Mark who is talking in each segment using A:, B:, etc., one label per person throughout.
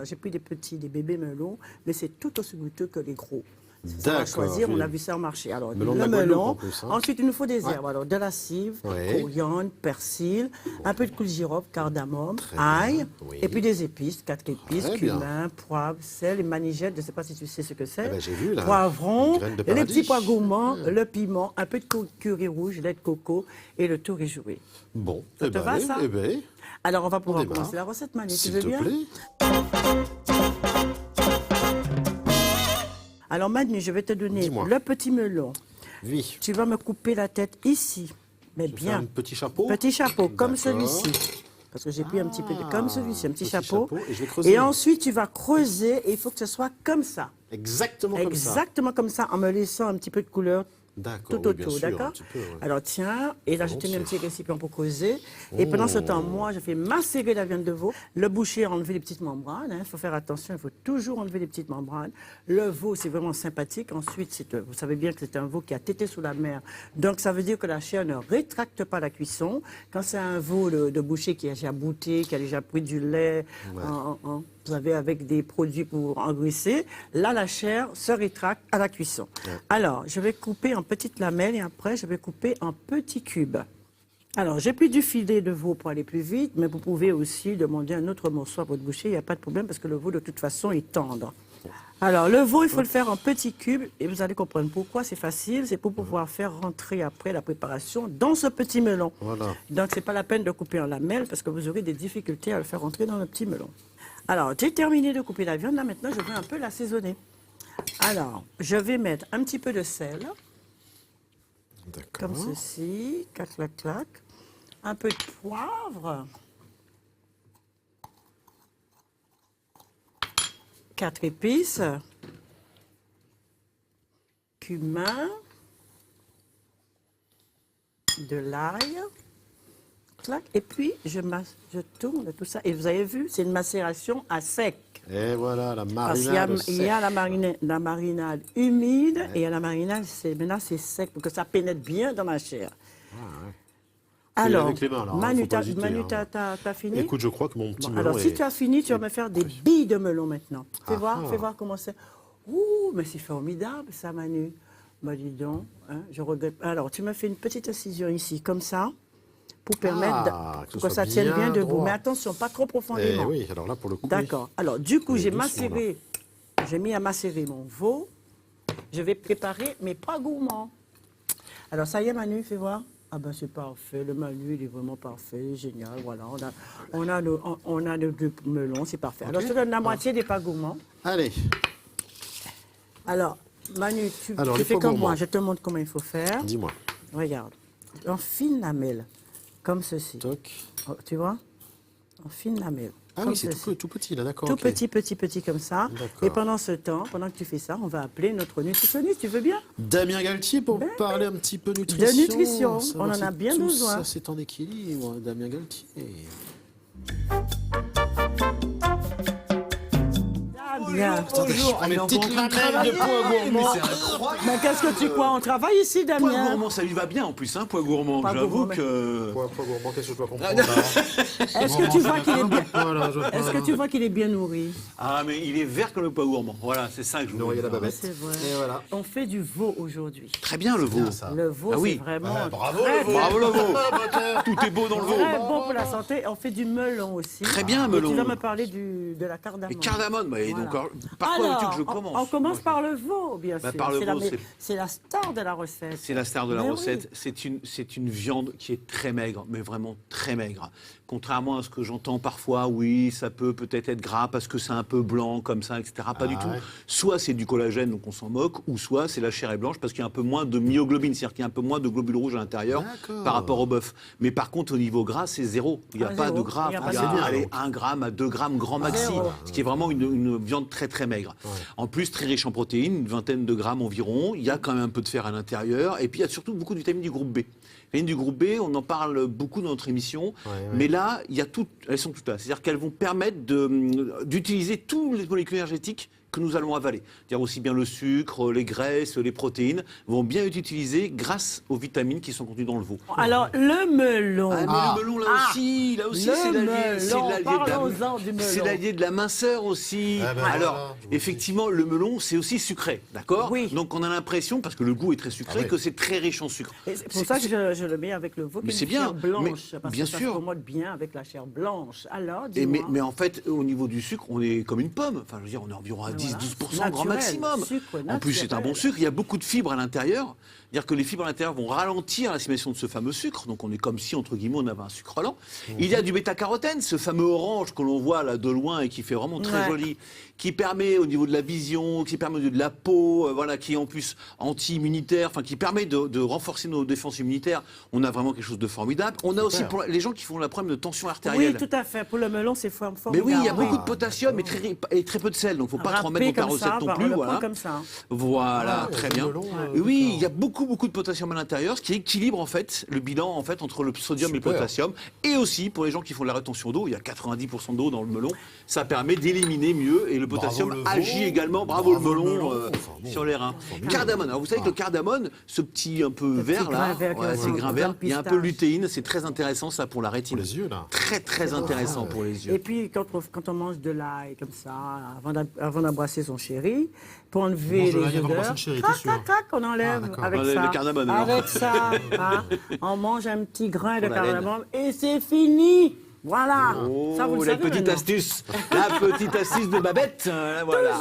A: Alors, j'ai pris des bébés melons, mais c'est tout aussi goûteux que les gros. Ça va choisir, on a vu ça au marché. Alors,
B: Melon de
A: le
B: la Guadeloupe,
A: melon.
B: en plus, hein.
A: Ensuite, il nous faut des herbes. Alors, de la cive, coriandre, persil, un peu de clou de girofle, cardamome, ail, et puis des épices, 4 épices, cumin, poivre, sel et manigette. Je ne sais pas si tu sais ce que c'est.
B: J'ai vu, là.
A: Poivron, les petits pois gourmands, le piment, un peu de curry rouge, lait de coco et le tout réjoué.
B: Bon,
A: Ça te va, ça? Alors, on va pouvoir commencer la recette, Manu. Tu veux bien?
B: S'il te plaît.
A: Alors, Manu, je vais te donner le petit melon.
B: Oui.
A: Tu vas me couper la tête ici. Mais bien.
B: Un petit chapeau.
A: Petit chapeau, comme celui-ci. Parce que j'ai pris un petit peu comme celui-ci, un petit chapeau.
B: Et je vais creuser.
A: Et ensuite, tu vas creuser et il faut que ce soit comme ça.
B: Exactement comme ça.
A: Exactement comme ça, en me laissant un petit peu de couleur.
B: D'accord,
A: Tout autour, d'accord? Alors tiens, et là je te mets un petit récipient pour creuser. Et pendant ce temps, moi, je fais macérer la viande de veau. Le boucher a enlevé les petites membranes. Il faut faire attention, il faut toujours enlever les petites membranes. Le veau, c'est vraiment sympathique. Ensuite, vous savez bien que c'est un veau qui a tété sous la mer. Donc ça veut dire que la chair ne rétracte pas la cuisson. Quand c'est un veau de boucher qui a déjà bouté, qui a déjà pris du lait, vous savez, avec des produits pour engraisser, là, la chair se rétracte à la cuisson. Alors, je vais couper en petites lamelles et après, je vais couper en petits cubes. Alors, j'ai pris du filet de veau pour aller plus vite, mais vous pouvez aussi demander un autre morceau à votre boucher, il n'y a pas de problème parce que le veau, de toute façon, est tendre. Alors, le veau, il faut le faire en petits cubes et vous allez comprendre pourquoi c'est facile. C'est pour pouvoir faire rentrer après la préparation dans ce petit melon.
B: Voilà.
A: Donc, ce n'est pas la peine de couper en lamelles parce que vous aurez des difficultés à le faire rentrer dans le petit melon. Alors, j'ai terminé de couper la viande. Là, maintenant, je vais un peu l'assaisonner. Alors, je vais mettre un petit peu de sel. Comme ceci. Clac, clac, clac. Un peu de poivre. 4 épices. Cumin. De l'ail. Clac. Et puis, je tourne tout ça. Et vous avez vu, c'est une macération à sec.
B: Et voilà, la
A: Parce
B: marinade
A: qu'il y a la marinade humide et il y a la marinade, maintenant c'est sec pour que ça pénètre bien dans la chair. Alors,
B: avec les mains, là,
A: Manu,
B: faut pas hésiter,
A: t'as fini?
B: Écoute, je crois que mon petit melon
A: alors, si tu as fini, tu vas me faire des billes de melon maintenant. Fais voir comment c'est. Ouh, mais c'est formidable ça, Manu. Bah dis donc, hein, je regrette. Alors, tu me fais une petite incision ici, comme ça. Pour permettre que ça tienne bien debout. Mais attention, pas trop profondément.
B: Oui, alors là, pour le coup.
A: D'accord. Alors, du coup, j'ai mis à macérer mon veau. Je vais préparer mes pois gourmands. Alors, ça y est, Manu, fais voir. Ah ben, c'est parfait. Le Manu, il est vraiment parfait. Génial. Voilà, on a le deux melons, c'est parfait. Alors, je te donne la moitié des pois gourmands.
B: Allez.
A: Alors, Manu, tu fais comme moi. Je te montre comment il faut faire.
B: Dis-moi.
A: Regarde. En fine lamelle. Comme ceci.
B: Toc.
A: Oh, tu vois? En fine lamelle.
B: Ah oui, c'est tout petit, là, d'accord.
A: Tout petit, comme ça. Et pendant ce temps, pendant que tu fais ça, on va appeler notre nutritionniste, tu veux bien?
B: Damien Galtier, pour parler un petit peu nutrition.
A: De nutrition, on en a bien besoin.
B: Ça, c'est en équilibre, Damien Galtier.
A: Bien.
C: Bonjour.
B: On met une petite lamelle de pois gourmands.
C: C'est incroyable.
A: Mais qu'est-ce que tu crois? On travaille ici,
C: Pois
A: Damien.
C: gourmand, ça lui va bien en plus, hein, pois gourmand.
A: Pois
C: J'avoue
A: gourmand,
C: que.
B: Pois gourmand, qu'est-ce que je dois comprendre
A: Est-ce que tu vois qu'il est bien? Est-ce que tu vois qu'il est bien nourri?
C: Ah, mais il est vert comme le pois gourmand. Voilà, c'est ça que je voulais
B: la
C: dire.
B: babette.
A: C'est vrai.
B: Et voilà.
A: On fait du veau aujourd'hui.
C: Très bien le veau.
A: Le veau,
C: Ah oui.
A: c'est vraiment
B: Bravo,
A: très,
B: le veau.
C: Bravo le veau. Tout est beau dans le veau.
A: très bon pour la santé. On fait du melon aussi.
C: Très bien,
A: Et
C: melon.
A: tu vas me parler de la cardamome.
C: Et cardamome, bah, et
A: Voilà.
C: donc, par quoi veux-tu que je
A: Alors,
C: commence
A: on commence par le veau, bien sûr.
C: par le veau,
A: c'est la star de la recette.
C: C'est la star de la
A: Mais
C: recette.
A: oui.
C: C'est une viande qui est très maigre, mais vraiment très maigre. Contrairement à ce que j'entends parfois, oui, ça peut peut-être être gras parce que c'est un peu blanc comme ça, etc. Pas du tout.
B: Ouais.
C: Soit c'est du collagène, donc on s'en moque, ou soit c'est la chair est blanche parce qu'il y a un peu moins de myoglobine, c'est-à-dire qu'il y a un peu moins de globules rouges à l'intérieur par rapport au bœuf. Mais par contre, au niveau gras, c'est zéro. Il n'y a pas
A: zéro.
C: de gras.
A: Il y a
C: Il
A: pas
C: y
A: de
C: a
A: gras.
C: allez, 1 gramme à 2 grammes grand maxi,
A: Zéro.
C: ce qui est vraiment une viande très très maigre. En plus, très riche en protéines, une vingtaine de grammes environ. Il y a quand même un peu de fer à l'intérieur. Et puis, il y a surtout beaucoup de vitamines du groupe B. Les vitamines du groupe B, on en parle beaucoup dans notre émission. Mais là, il y a elles sont toutes là. C'est-à-dire qu'elles vont permettre d'utiliser toutes les molécules énergétiques que nous allons avaler. C'est-à-dire aussi bien le sucre, les graisses, les protéines, vont bien être utilisés grâce aux vitamines qui sont contenues dans le veau.
A: Alors, le melon.
C: Mais le melon, là aussi,
A: le
C: c'est
A: melon, parlons-en du melon.
C: c'est l'allié de la minceur aussi.
B: Ah ben
C: Alors,
B: voilà.
C: effectivement, le melon, c'est aussi sucré, d'accord?
A: Oui.
C: Donc, on a l'impression, parce que le goût est très sucré,
B: Ah oui.
C: que c'est très riche en sucre.
A: Et c'est pour ça que je le mets avec le veau, qui
C: Mais
A: est
C: c'est
A: une
C: bien,
A: chair blanche,
C: mais
A: parce
C: bien
A: que ça
C: sûr.
A: se commode bien avec la chair blanche. Alors,
C: Et
A: dis-moi.
C: mais en fait, au niveau du sucre, on est comme une pomme. Enfin, je veux dire, on est environ à 10-12% grand
A: Naturel,
C: maximum.
A: sucre
C: En plus, c'est un
A: naturel.
C: bon sucre. Il y a beaucoup de fibres à l'intérieur. C'est-à-dire que les fibres à l'intérieur vont ralentir l'assimilation de ce fameux sucre. Donc, on est comme si, entre guillemets, on avait un sucre lent. Il y a du bêta-carotène, ce fameux orange que l'on voit là de loin et qui fait vraiment très
A: Ouais.
C: joli, qui permet au niveau de la vision, qui permet au niveau de la peau, voilà, qui est en plus anti-immunitaire, enfin, qui permet de renforcer nos défenses immunitaires. On a vraiment quelque chose de formidable. On a aussi pour les gens qui font la problème de tension artérielle.
A: Oui, tout à fait. Pour le melon, c'est fort.
C: Mais oui, il y a
A: formidable.
C: beaucoup de potassium et très peu de sel, donc il ne faut pas trop en mettre dans ta
A: Râpé comme
C: recette
A: ça,
C: non
A: on
C: plus.
A: le prend
C: Voilà,
A: comme ça.
C: voilà,
B: Ah,
C: très
B: le
C: bien.
B: melon,
C: Oui,
B: d'accord.
C: il y a beaucoup de potassium à l'intérieur, ce qui équilibre en fait le bilan en fait entre le sodium et le
B: Super.
C: potassium. Et aussi pour les gens qui font de la rétention d'eau, il y a 90% d'eau dans le melon, ça permet d'éliminer mieux et le potassium
B: le veau.
C: agit également. Bravo,
B: Bravo
C: le melon,
B: le melon. Enfin, bon.
C: sur les reins. Cardamone. Alors vous savez que le cardamone, ce petit un peu vert
A: grain
C: là,
A: vert
C: voilà,
A: qui
C: c'est
A: ressemble
C: grain
A: au
C: vert.
A: grain de
C: Il y a un peu de
A: pistache.
C: lutéine, c'est très intéressant ça pour la
B: Pour
C: rétine.
B: les yeux, là.
C: Très très intéressant pour les yeux.
A: Et puis, quand on mange de l'ail comme ça, avant d'embrasser son chéri, pour enlever
B: mange de
A: les
B: l'ail avant
A: odeurs,
B: d'embrasser le chéri,
A: crac,
B: t'es sûr?
A: crac, crac, on enlève
B: Ah, d'accord.
A: avec
C: On enlève
A: ça.
C: le cardamone, alors.
A: Avec ça, hein, on mange un petit grain de
C: Pour la laine.
A: cardamome et c'est fini. Voilà. Ça, vous le
C: la
A: savez
C: petite
A: maintenant.
C: astuce, la petite astuce de Babette, voilà.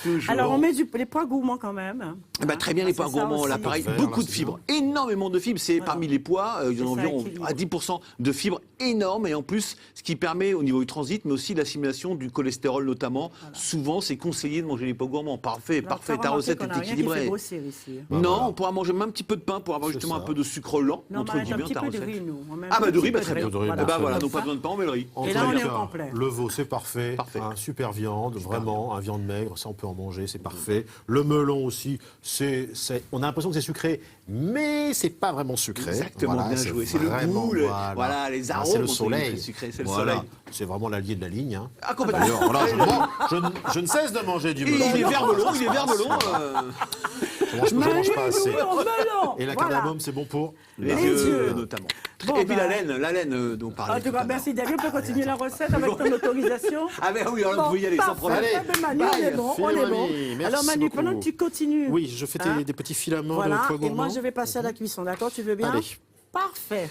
A: Toujours. Alors, on met les pois gourmands quand même. hein.
C: Eh ben, très bien, les pois
A: Parce que ça
C: gourmands, là,
A: aussi.
C: pareil,
B: Vert,
C: beaucoup
B: là,
C: de
B: c'est
C: fibres, énormément de fibres. C'est parmi les pois, il y en a
A: C'est ça,
C: environ
A: équilibre.
C: à 10% de fibres énormes. Et en plus, ce qui permet au niveau du transit, mais aussi l'assimilation du cholestérol notamment. Souvent, c'est conseillé de manger les pois gourmands. Parfait,
A: Alors,
C: parfait,
A: t'as
C: ta
A: remarqué
C: recette
A: qu'on
C: est
A: a rien qui fait
C: équilibrée.
A: grossir ici. hein.
C: Non, on pourra manger même un petit peu de pain pour avoir
B: C'est
C: justement un
B: ça.
C: peu de sucre lent,
A: Non,
C: entre
A: mais avec un
C: guillemets,
A: petit
C: ta
A: peu de
C: recette.
A: riz, nous. On met un
C: Ah bah
A: petit
C: de riz,
A: peu
C: bah, très bien.
B: de riz,
A: Voilà.
C: Eh ben voilà,
A: Comme
C: donc pas
A: ça.
C: besoin de pain, on met le riz.
B: En
A: Et
B: tous
A: là, on
B: les
A: est au
B: cas,
A: complet.
B: Le veau, c'est parfait.
C: Parfait.
B: Hein, super viande, vraiment, un viande maigre, ça on peut en manger, c'est parfait. Le melon aussi, on a l'impression que c'est sucré, mais c'est pas vraiment sucré.
C: Exactement, bien joué. C'est le
B: vraiment,
C: goût, voilà, les
B: Ah,
C: arômes,
B: c'est le
C: entre guillemets,
B: soleil.
C: très sucré, c'est le
B: Voilà.
C: soleil.
B: C'est vraiment l'allié de la ligne. Hein.
C: Ah, complètement.
B: D'ailleurs, voilà, je ne cesse de manger du
C: Et
B: melon.
C: il est vert melon, il est vert melon.
B: Je mange pas assez.
A: melon.
B: Et la
A: Voilà.
B: cardamome, c'est bon pour
C: Les
A: Les
C: yeux,
A: yeux.
C: notamment.
A: Bon,
C: Et puis
A: ben.
C: la laine dont on parlait
A: En
C: tout
A: tout
C: à
A: cas,
C: l'heure.
A: merci David. On peut continuer la recette avec ton autorisation.
C: Ah ben oui, alors vous pouvez y aller sans
A: parfait.
C: problème.
B: Allez,
A: Ben, Manu, on
B: bye.
A: est bon, on est
B: Fais,
A: bon.
B: Manu, merci
A: Alors Manu,
B: beaucoup.
A: pendant que tu continues.
B: Oui, je fais
A: Hein?
B: des petits filaments
A: Voilà,
B: de pois
A: et moi
B: gourmands.
A: je vais passer à la cuisson, d'accord? Tu veux bien?
B: Allez.
A: Parfait.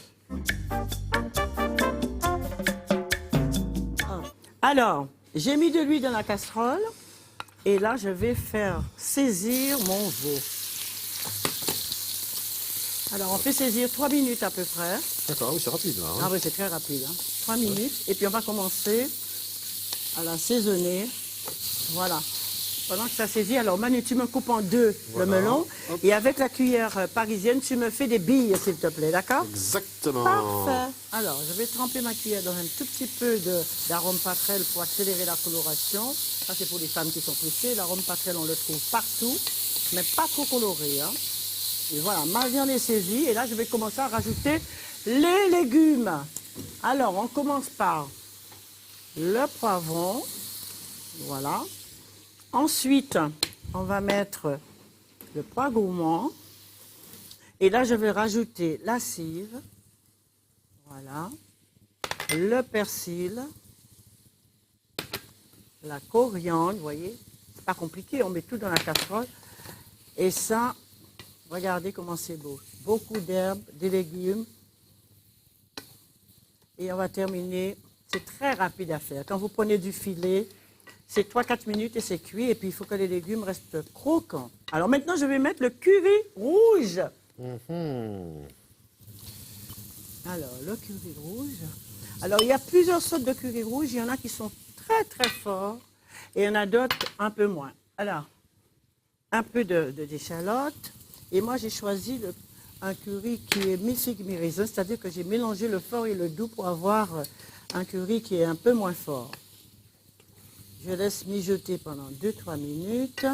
A: Alors, j'ai mis de l'huile dans la casserole et là je vais faire saisir mon veau. Alors on fait saisir 3 minutes à peu près.
B: D'accord, oui, c'est rapide là. hein.
A: Ah oui, c'est très rapide. 3 minutes. Et puis on va commencer à l'assaisonner. Voilà. Pendant que ça saisit, alors Manu, tu me coupes en deux le melon. Et avec la cuillère parisienne, tu me fais des billes, s'il te plaît, d'accord?
B: Exactement.
A: Parfait. Alors, je vais tremper ma cuillère dans un tout petit peu d'arôme passerelle pour accélérer la coloration. Ça, c'est pour les femmes qui sont pressées. L'arôme passerelle, on le trouve partout, mais pas trop coloré. Hein. Et voilà, ma viande est saisie. Et là, je vais commencer à rajouter les légumes. Alors, on commence par le poivron. Voilà. Ensuite, on va mettre le pois gourmand. Et là, je vais rajouter la cive. Voilà. Le persil. La coriandre, vous voyez. C'est pas compliqué, on met tout dans la casserole. Et ça, regardez comment c'est beau. Beaucoup d'herbes, des légumes. Et on va terminer. C'est très rapide à faire. Quand vous prenez du filet, c'est 3-4 minutes et c'est cuit. Et puis, il faut que les légumes restent croquants. Alors maintenant, je vais mettre le curry rouge. Alors, le curry rouge. Alors, il y a plusieurs sortes de curry rouge. Il y en a qui sont très, très forts. Et il y en a d'autres un peu moins. Alors, un peu d'échalote. Et moi, j'ai choisi un curry qui est mi-figue, mi-raisin. C'est-à-dire que j'ai mélangé le fort et le doux pour avoir un curry qui est un peu moins fort. Je laisse mijoter pendant 2-3 minutes.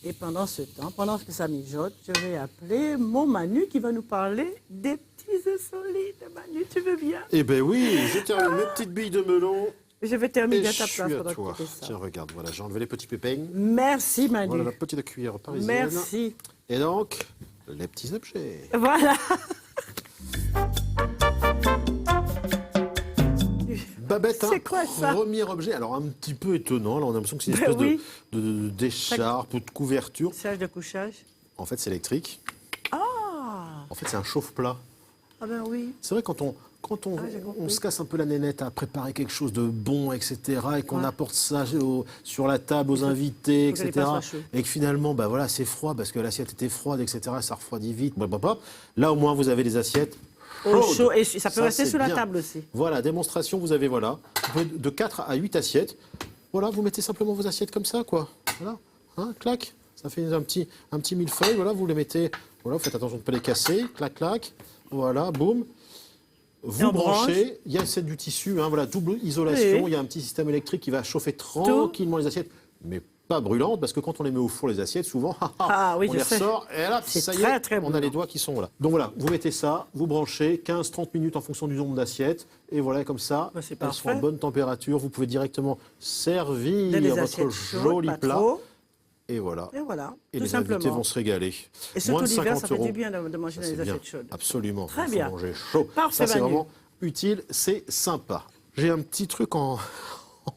A: Et pendant ce temps, pendant que ça mijote, je vais appeler mon Manu qui va nous parler des petits œufs solides. Manu, tu veux bien?
B: Eh ben oui, je termine mes petites billes de melon
A: Je vais terminer
B: Et
A: à
B: je
A: ta
B: suis
A: place
B: à
A: pendant que
B: toi.
A: tu fais ça.
B: Tiens, regarde, voilà, j'ai enlevé les petits pépins.
A: Merci, Manu.
B: Voilà la petite cuillère parisienne.
A: Merci.
B: Et donc, les petits objets.
A: Voilà.
B: Babette,
A: C'est
B: un
A: quoi ça?
B: premier objet. Alors, un petit peu étonnant. Là, on a l'impression que c'est une
A: Ben
B: espèce
A: oui.
B: d'écharpe ou de couverture.
A: Sage de couchage.
B: En fait, c'est électrique.
A: Ah,
B: En fait, c'est un chauffe-plat.
A: ah ben oui.
B: C'est vrai, quand on
A: j'ai compris.
B: on se casse un peu la nénette à préparer quelque chose de bon, etc., et qu'on
A: Ouais.
B: apporte ça sur la table aux invités,
A: faut que les
B: etc.,
A: plats soient chauds.
B: et que finalement, bah voilà, c'est froid parce que l'assiette était froide, etc., ça refroidit vite, blablabla. Là, au moins, vous avez les assiettes
A: Au
B: chaudes.
A: chaud. Et ça peut rester
B: c'est
A: sous la
B: bien.
A: table aussi.
B: Voilà, démonstration, vous avez, voilà, vous pouvez de 4 à 8 assiettes. Voilà, vous mettez simplement vos assiettes comme ça, quoi. Voilà, hein, clac. Ça fait un petit millefeuille, voilà, vous les mettez, voilà, vous faites attention de ne pas les casser, clac, clac. Voilà, boum.
A: Et
B: Vous
A: on
B: branchez, il y a c'est du tissu, hein, voilà, double isolation,
A: Oui.
B: il y a un petit système électrique qui va chauffer tranquillement les assiettes, mais pas brûlantes, parce que quand on les met au four, les assiettes, souvent,
A: Ah oui,
B: on
A: je
B: les
A: sais.
B: ressort, et là,
A: C'est
B: ça y
A: très,
B: est,
A: très
B: on a
A: brûlant.
B: les doigts qui sont là. Donc voilà, vous mettez ça, vous branchez, 15-30 minutes en fonction du nombre d'assiettes, et voilà, comme ça,
A: Bah, c'est
B: elles sont à
A: parfait.
B: bonne température, vous pouvez directement servir
A: Des
B: votre
A: assiettes chaudes,
B: joli
A: pas
B: plat,
A: trop.
B: et voilà.
A: Et voilà,
B: Et
A: tout
B: les invités
A: simplement.
B: vont se régaler.
A: Et surtout
B: Moins de
A: l'hiver,
B: 50
A: ça fait
B: euros.
A: du bien de manger
B: Ça,
A: dans
B: c'est
A: les
B: bien.
A: assiettes chaudes.
B: Absolument.
A: Très
B: Il faut
A: bien.
B: manger chaud.
A: Parfait,
B: Ça, c'est
A: Manu.
B: vraiment utile, c'est sympa. J'ai un petit truc en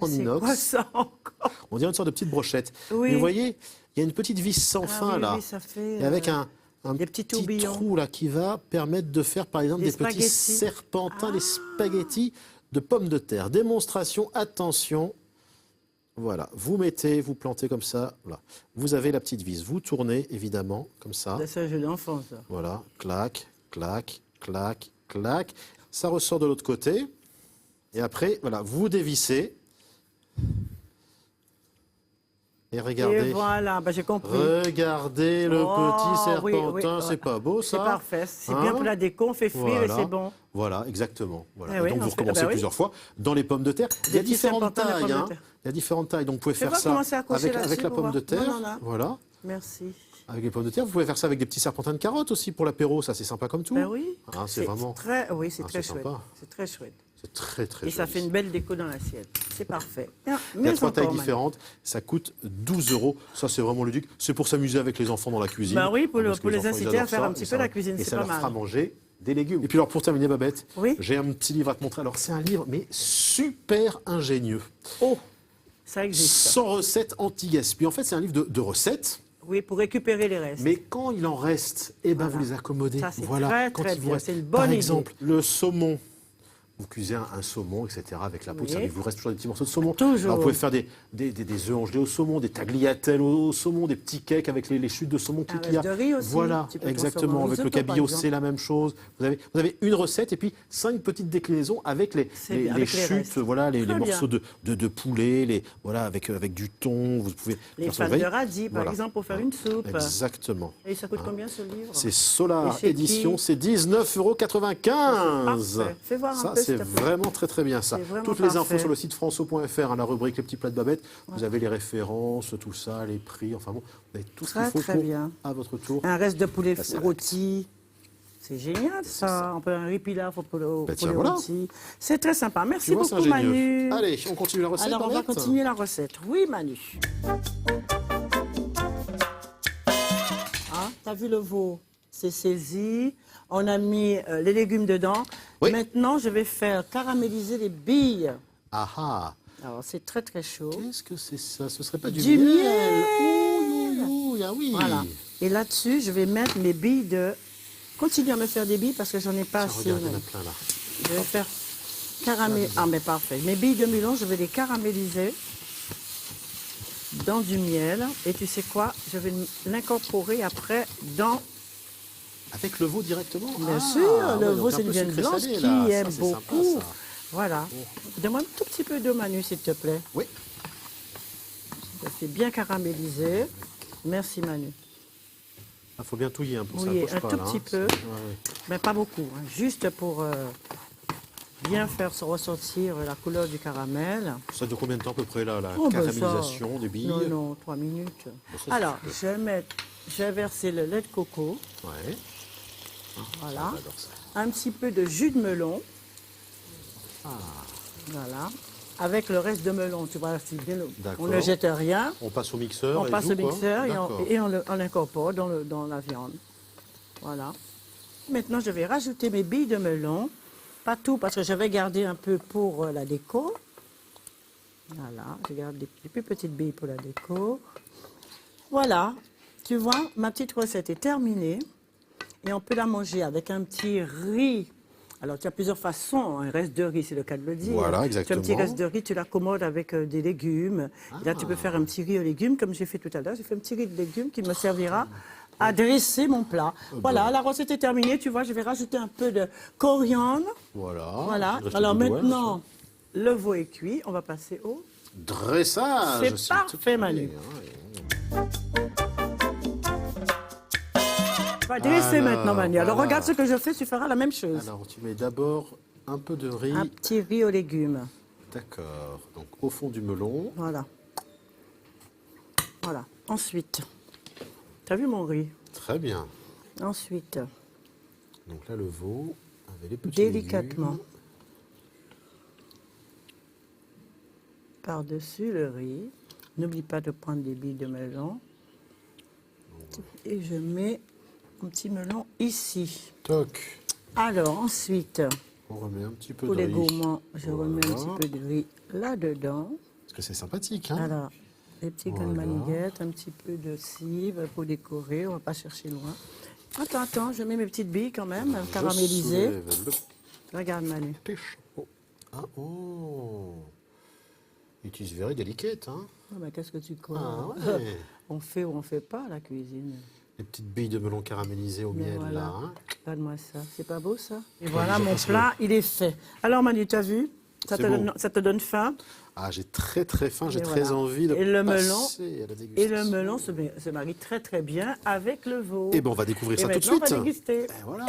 A: C'est
B: inox.
A: quoi ça encore?
B: On dirait une sorte de petite brochette.
A: Oui.
B: Mais vous voyez, il y a une petite vis sans
A: Ah
B: fin
A: oui,
B: là.
A: oui, ça fait,
B: Et avec un
A: des petits
B: petit
A: tourbillons.
B: trou là qui va permettre de faire par exemple
A: Des
B: des petits
A: spaghettis. Ah.
B: serpentins, des spaghettis de pommes de terre. Démonstration, attention. Voilà, vous mettez, vous plantez comme ça. Voilà. Vous avez la petite vis. Vous tournez évidemment comme ça.
A: C'est un jeu d'enfant, ça.
B: Voilà, clac, clac, clac, clac. Ça ressort de l'autre côté. Et après, voilà, vous dévissez. Et regardez.
A: Et voilà, bah, j'ai compris.
B: Regardez le
A: Oh,
B: petit
A: oui,
B: serpentin,
A: oui,
B: c'est pas beau ça?
A: C'est parfait. C'est
B: Hein?
A: bien pour la déco, on fait frire et
B: Voilà.
A: c'est bon.
B: Voilà, exactement. Voilà.
A: Eh
B: Et
A: oui,
B: donc vous
A: ensuite,
B: recommencez
A: bah oui.
B: plusieurs fois. Dans les pommes de terre, il y a
A: Des petits
B: différentes
A: serpentins de
B: tailles.
A: pommes de
B: Hein.
A: terre.
B: Il y a différentes tailles. Donc vous pouvez
A: Fais
B: faire
A: voir
B: ça
A: comment c'est accroché
B: avec
A: là-dessus
B: la
A: pour
B: pomme de
A: voir.
B: terre.
A: Non, non, non.
B: Voilà.
A: Merci.
B: Avec les pommes de terre, vous pouvez faire ça avec des petits serpentins de carottes aussi pour l'apéro. Ça, c'est sympa comme tout.
A: Ben oui.
B: Hein, c'est vraiment.
A: Très, oui, c'est
B: Ah,
A: très
B: c'est
A: chouette.
B: sympa.
A: C'est très chouette.
B: C'est très, très
A: Et ça
B: joli.
A: fait une belle déco dans l'assiette. C'est parfait. Bien,
B: Il y a
A: mieux
B: 3 tailles
A: encore, Manu.
B: différentes. Ça coûte 12 €. Ça, c'est vraiment ludique. C'est pour s'amuser avec les enfants dans la cuisine.
A: Bah oui, pour
B: Parce que
A: pour les
B: enfants, ils
A: inciter à
B: adorent
A: faire
B: ça.
A: un petit
B: Et
A: peu
B: ça
A: la
B: va-
A: cuisine,
B: Et
A: c'est
B: ça
A: pas
B: leur fera
A: mal.
B: manger des légumes. Et puis alors, pour terminer, Babette,
A: Oui.
B: j'ai un petit livre à te montrer. Alors, c'est un livre, mais super ingénieux.
A: Oh, ça existe.
B: 100 recettes anti-gaspi. En fait, c'est un livre de recettes.
A: Oui, pour récupérer les restes.
B: Mais quand il en reste, eh ben,
A: Voilà.
B: vous les accommodez.
A: Ça, c'est
B: voilà.
A: très,
B: Quand
A: très
B: il vous
A: bien.
B: reste,
A: C'est une
B: par
A: bonne idée.
B: exemple, le saumon. Vous cuisez un saumon, etc., avec la peau,
A: Oui.
B: ça, il vous reste toujours des petits morceaux de saumon.
A: Toujours.
B: Alors, vous pouvez faire des œufs angelés au saumon, des tagliatelles au saumon, des petits cakes avec les chutes de saumon qu'il y a.
A: reste de riz aussi.
B: Voilà,
A: Tu peux
B: exactement.
A: transformer en
B: Avec le
A: risotto, par
B: cabillaud,
A: exemple.
B: c'est la même chose. Vous avez une recette et puis 5 petites déclinaisons avec les
A: C'est bien, avec les
B: chutes,
A: restes.
B: voilà, les
A: Très
B: morceaux de poulet, voilà, avec du thon. Vous pouvez
A: Les
B: faire ça
A: fans
B: veille.
A: de radis, par
B: Voilà.
A: exemple, pour faire une soupe.
B: Exactement.
A: Et ça coûte combien ce livre?
B: C'est Solar
A: Et chez
B: Édition,
A: qui?
B: c'est 19,95 €.
A: Parfait. Fais voir un
B: Ça,
A: peu,
B: c'est
A: s'il te plaît.
B: vraiment très très bien ça.
A: C'est vraiment
B: Toutes les infos
A: parfait.
B: sur le site françois.fr, hein, la rubrique Les petits plats de Babette. Vous avez les références, tout ça, les prix, enfin bon, vous avez tout ce qu'il
A: Très,
B: faut
A: très
B: pour,
A: bien.
B: à votre tour.
A: Un reste de poulet
B: c'est
A: rôti. C'est génial ça. On peut un riz pilaf au poulet,
B: tiens, voilà.
A: rôti. C'est très sympa.
B: Tu
A: Merci
B: vois, c'est
A: beaucoup
B: ingénieux.
A: Manu.
B: Allez, on continue la recette.
A: Alors on va
B: Babette
A: continuer la recette. Oui Manu. Ah, t'as vu le veau? C'est saisi. On a mis les légumes dedans.
B: Oui.
A: Maintenant, je vais faire caraméliser les billes.
B: Ah ah,
A: Alors, c'est très très chaud.
B: qu'est-ce que c'est ça? Ce serait pas du,
A: Du
B: miel?
A: miel.
B: Ouh, ah oui.
A: Voilà. Et là-dessus, je vais mettre mes billes de... Continue à me faire des billes parce que j'en ai pas
B: Tiens,
A: assez.
B: regarde, il y en a
A: Manu.
B: plein là.
A: Je vais faire caraméliser. Ah, mais parfait. Mes billes de melon, je vais les caraméliser dans du miel. Et tu sais quoi? Je vais l'incorporer après dans...
B: Avec le veau directement?
A: Bien
B: Ah,
A: sûr, le
B: ouais,
A: veau,
B: donc un
A: c'est une
B: peu
A: viande
B: sucré
A: blanche
B: salé,
A: qui
B: là. Ça,
A: aime
B: c'est sympa,
A: beaucoup.
B: ça.
A: Voilà. Donne-moi un tout petit peu d'eau, Manu, s'il te plaît.
B: Oui.
A: Ça fait bien caramélisé. Merci, Manu.
B: Il faut bien touiller hein, pour
A: Oui,
B: ça.
A: un
B: Pas,
A: tout
B: là,
A: petit
B: hein.
A: peu.
B: Ouais, ouais.
A: Mais pas beaucoup, hein, juste pour bien faire se ressortir la couleur du caramel.
B: Ça dure combien de temps à peu près là, la
A: Oh, ben ça.
B: caramélisation des billes?
A: Non, non, 3 minutes.
B: Bon, ça,
A: Alors,
B: c'est
A: je vais verser le lait de coco.
B: Ouais.
A: Voilà.
B: J'adore ça.
A: Un petit peu de jus de melon.
B: Ah.
A: Voilà. avec le reste de melon. Tu vois, c'est bien,
B: D'accord.
A: on ne jette rien.
B: On passe au mixeur.
A: On
B: et
A: passe
B: tout,
A: au
B: quoi.
A: mixeur
B: D'accord.
A: et on l'incorpore dans la viande. Voilà. Maintenant, je vais rajouter mes billes de melon. Pas tout, parce que je vais garder un peu pour la déco. Voilà, je garde des plus petites billes pour la déco. Voilà, tu vois, ma petite recette est terminée. Et on peut la manger avec un petit riz. Alors, tu as plusieurs façons. Un reste de riz, c'est le cas de le dire.
B: Voilà,
A: Tu as un petit
B: exactement.
A: reste de riz, tu l'accommodes avec des légumes. Et là, tu peux faire un petit riz aux légumes, comme j'ai fait tout à l'heure. J'ai fait un petit riz de légumes qui me servira à dresser mon plat. Voilà, la recette est terminée. Tu vois, je vais rajouter un peu de coriandre.
B: Voilà.
A: Voilà.
B: Il reste
A: Alors
B: le bout de doigt,
A: maintenant, le veau est cuit. On va passer au...
B: dressage.
A: C'est
B: s'il te
A: parfait,
B: plaît.
A: Manu. Tu vas dresser
B: Alors,
A: maintenant, Manu. Alors,
B: voilà.
A: regarde ce que je fais, tu feras la même chose.
B: Alors, tu mets d'abord un peu de riz.
A: Un petit riz aux légumes.
B: D'accord. Donc, au fond du melon.
A: Voilà. Voilà. Ensuite, tu as vu mon riz?
B: Très bien.
A: Ensuite,
B: Donc là, le veau avec les petits
A: délicatement,
B: légumes.
A: par-dessus le riz. N'oublie pas de prendre des billes de melon. Et je mets un petit melon ici.
B: Toc.
A: Alors, ensuite,
B: On remet un petit peu
A: pour
B: de
A: les
B: riz.
A: gourmands, je remets un
B: Voilà.
A: petit peu de riz là-dedans.
B: Parce que c'est sympathique, hein.
A: Alors, les petits grains de
B: Voilà.
A: maniguette, un petit peu de cive pour décorer, on ne va pas chercher loin. Attends, je mets mes petites billes quand même,
B: Je
A: caramélisées.
B: soulève le
A: Regarde Manu.
B: petit chapeau. Ah, oh. It is very delicate, hein.
A: Ah, mais qu'est-ce que tu crois?
B: Ah, ouais.
A: On fait ou on fait pas la cuisine.
B: Les petites billes de melon caramélisées au
A: Mais
B: miel,
A: voilà.
B: là. Hein.
A: Regarde-moi ça. C'est pas beau ça? Et voilà,
B: je
A: mon
B: pense
A: plat, il est fait. Alors Manu, tu as vu? Ça
B: C'est
A: te,
B: beau.
A: ça te donne faim?
B: Ah, j'ai très très faim, j'ai
A: Et
B: très
A: voilà.
B: envie de
A: Et le melon,
B: passer à la
A: Et
B: dégustation.
A: le melon se marie très très bien avec le veau.
B: Eh ben, on va découvrir
A: Et
B: ça tout de
A: maintenant, on
B: suite.
A: va déguster.
B: Et voilà.